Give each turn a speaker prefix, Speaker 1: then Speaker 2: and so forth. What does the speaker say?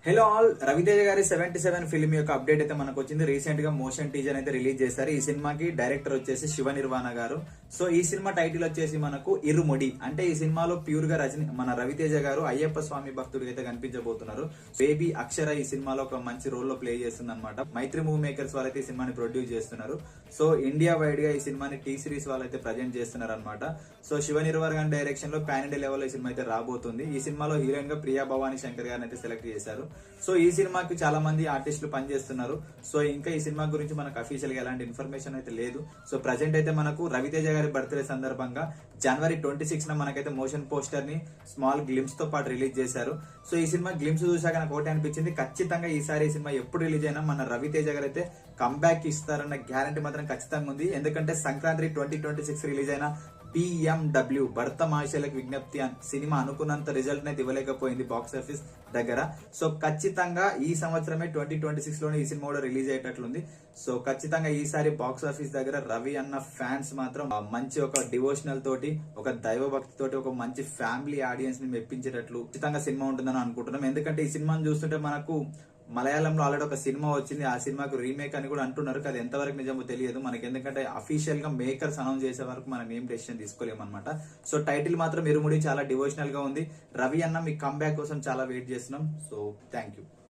Speaker 1: Hello all, Raviteja గారి 77 film యొక్క update అయితే మనకు వచ్చింది. రీసెంట్ గా మోషన్ టీజర్ అయితే రిలీజ్ చేశారు. ఈ సినిమాకి డైరెక్టర్ వచ్చేసి శివ నిర్వాణ గారు. సో ఈ సినిమా టైటిల్ వచ్చేసి మనకు ఇరుముడి. అంటే ఈ సినిమాలో ప్యూర్ గా మన రవితేజ గారు అయ్యప్ప స్వామి భక్తుడిగా అయితే కనిపించబోతున్నారు. బేబీ అక్షర ఈ సినిమాలో ఒక మంచి రోల్ లో ప్లే చేస్తుంది అనమాట. మైత్రి మూవీ మేకర్స్ వాళ్ళైతే ఈ సినిమాని ప్రొడ్యూస్ చేస్తున్నారు. సో ఇండియా వైడ్ గా ఈ సినిమాని టీ సిరీస్ వాళ్ళైతే ప్రజెంట్ చేస్తున్నారు అనమాట. సో శివ నిర్వాణ గారి డైరెక్షన్ లో పాన్ ఇండియా లెవెల్ ఈ సినిమా అయితే రాబోతుంది. ఈ సినిమాలో హీరోయిన్ గా ప్రియా భవానీ శంకర్ గారిని అయితే సెలెక్ట్ చేశారు. సో ఈ సినిమాకి చాలా మంది ఆర్టిస్టులు పనిచేస్తున్నారు. సో ఇంకా ఈ సినిమా గురించి మనకు అఫీషియల్ గా ఎలాంటి ఇన్ఫర్మేషన్ అయితే లేదు. సో ప్రజెంట్ అయితే మనకు రవితేజ గారి బర్త్డే సందర్భంగా జనవరి 26 మనకైతే మోషన్ పోస్టర్ ని స్మాల్ గ్లిమ్స్ తో పాటు రిలీజ్ చేశారు. సో ఈ సినిమా గ్లిమ్స్ చూసాక నాకు ఒకటి అనిపించింది, ఖచ్చితంగా ఈసారి ఈ సినిమా ఎప్పుడు రిలీజ్ అయినా మన రవితేజ గారు అయితే కంబ్యాక్ ఇస్తారన్న గ్యారంటీ మాత్రం ఖచ్చితంగా ఉంది. ఎందుకంటే సంక్రాంతి 2026 రిలీజ్ అయిన BMW భర్త మహాశయులకు విజ్ఞప్తి సినిమా అనుకున్నంత రిజల్ట్ అయితే ఇవ్వలేకపోయింది బాక్స్ ఆఫీస్ దగ్గర. సో ఖచ్చితంగా ఈ సంవత్సరమే 2026 లోనే ఈ సినిమా కూడా రిలీజ్ అయ్యేటట్లుంది. సో ఖచ్చితంగా ఈసారి బాక్స్ ఆఫీస్ దగ్గర రవి అన్న ఫ్యాన్స్ మాత్రం మంచి ఒక డివోషనల్ తోటి, ఒక దైవ భక్తి తోటి, ఒక మంచి ఫ్యామిలీ ఆడియన్స్ ని మెప్పించేటట్లు ఖచ్చితంగా సినిమా ఉంటుందని అనుకుంటున్నాం. ఎందుకంటే ఈ సినిమాను చూస్తుంటే మనకు మలయాళంలో ఆల్రెడీ ఒక సినిమా వచ్చింది, ఆ సినిమాకు రీమేక్ అని కూడా అంటున్నారు. అది ఎంతవరకు నిజమో తెలియదు మనకి, ఎందుకంటే అఫీషియల్ గా మేకర్స్ అనౌన్స్ చేసే వరకు మనం ఏం డెసిషన్ తీసుకోలేము అనమాట. సో టైటిల్ మాత్రం ఇరుముడి చాలా డివోషనల్ గా ఉంది. రవి అన్న మీ కంబ్యాక్ కోసం చాలా వెయిట్ చేస్తున్నాం. So thank you.